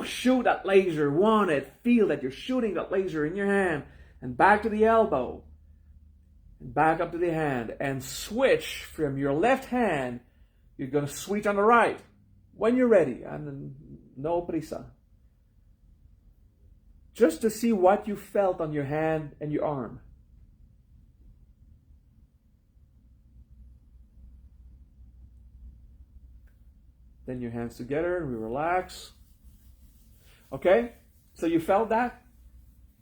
Speaker 1: Shoot that laser. Want it. Feel that you're shooting that laser in your hand. And back to the elbow. And back up to the hand. And switch from your left hand. You're going to switch on the right. When you're ready. And no prisa. Just to see what you felt on your hand and your arm. Then your hands together and we relax. Okay? So you felt that?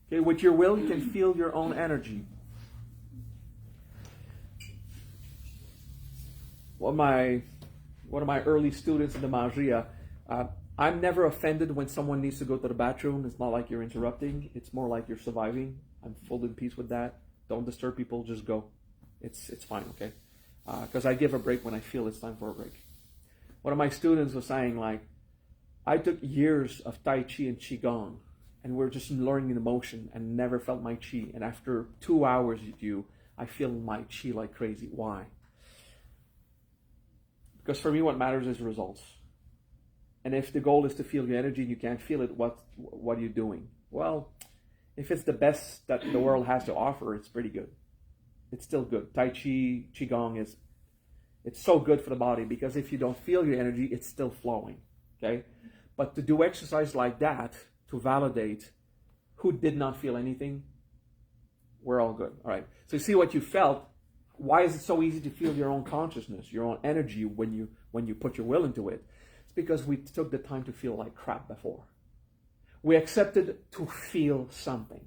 Speaker 1: Okay, with your will you can feel your own energy. One of my early students in the Magia, I'm never offended when someone needs to go to the bathroom. It's not like you're interrupting. It's more like you're surviving. I'm full in peace with that. Don't disturb people. Just go. It's fine, okay? Because I give a break when I feel it's time for a break. One of my students was saying, I took years of Tai Chi and Qigong, and we're just learning the motion and never felt my Qi. And after 2 hours with you, I feel my Qi like crazy. Why? Because for me, what matters is results. And if the goal is to feel your energy and you can't feel it, what are you doing? Well, if it's the best that the world has to offer, it's pretty good. It's still good. Tai Chi, Qigong it's so good for the body because if you don't feel your energy, it's still flowing. Okay? But to do exercise like that, to validate who did not feel anything, we're all good. All right. So you see what you felt. Why is it so easy to feel your own consciousness, your own energy when you put your will into it? It's because we took the time to feel like crap before. We accepted to feel something.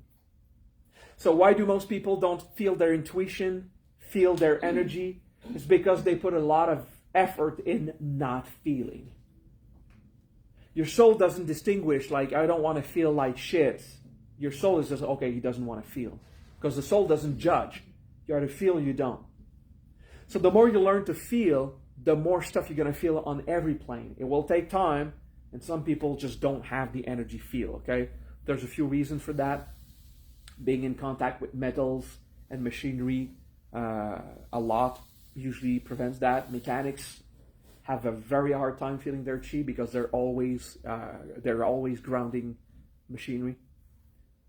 Speaker 1: So why do most people don't feel their intuition, feel their energy? It's because they put a lot of effort in not feeling. Your soul doesn't distinguish I don't want to feel like shit. Your soul is just, okay, he doesn't want to feel. Because the soul doesn't judge. You either feel or you don't. So the more you learn to feel, the more stuff you're going to feel on every plane. It will take time, and some people just don't have the energy feel, okay? There's a few reasons for that. Being in contact with metals and machinery a lot usually prevents that. Mechanics have a very hard time feeling their chi because they're always grounding machinery.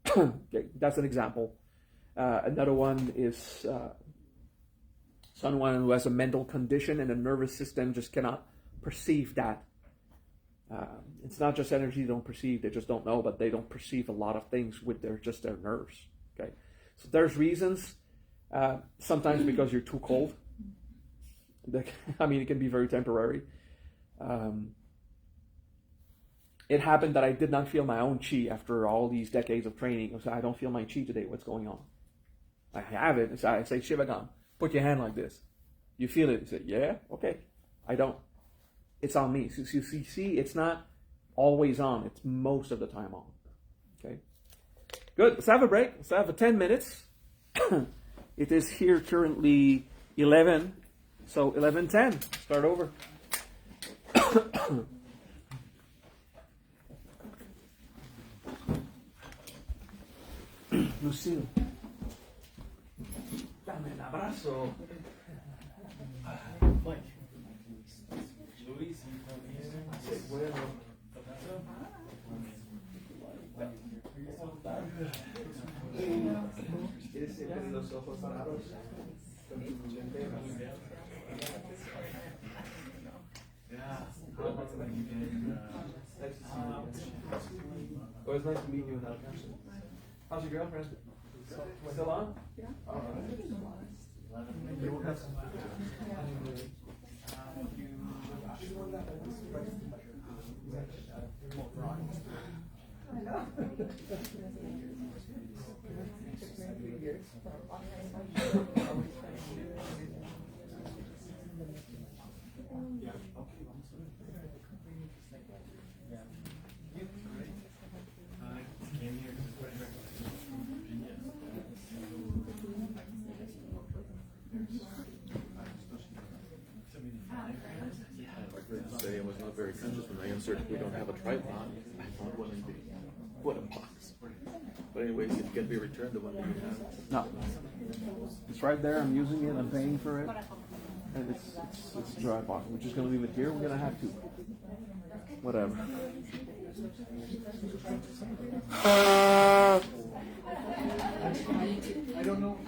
Speaker 1: Okay, that's an example. Another one is someone who has a mental condition and the nervous system just cannot perceive that. It's not just energy they don't perceive, they just don't know, but they don't perceive a lot of things with their nerves. Okay, so there's reasons. Sometimes because you're too cold. I mean, it can be very temporary. It happened that I did not feel my own chi after all these decades of training. So I don't feel my chi today. What's going on? I have it. So I say, Shivagan, put your hand like this. You feel it? You say, yeah, okay. I don't. It's on me. So you see, it's not always on. It's most of the time on. Okay. Good. Let's have a break. Let's have 10 minutes. It is here currently 11. So 11:10. Start over. Lucille. Dame un abrazo. Luis. ¿Quieres tener los ojos cerrados? Well, it's nice to meet you in Alchemy. How's your girlfriend? Still on? Yeah. All right.
Speaker 2: Say I was not very conscious when I answered, we don't have a tripod. I found one in the what a box. But anyways, it can be returned, the one that you have.
Speaker 1: No. It's right there. I'm using it. I'm paying for it. And it's a dry box. We're just going to leave it here. We're going to have to. Whatever.
Speaker 4: I don't know.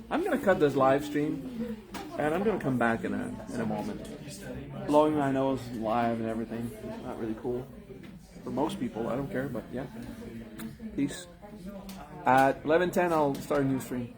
Speaker 1: I'm going to cut this live stream, and I'm going to come back in a moment. Blowing my nose live and everything. Not really cool. For most people, I don't care, but yeah. Peace. At 11:10, I'll start a new stream.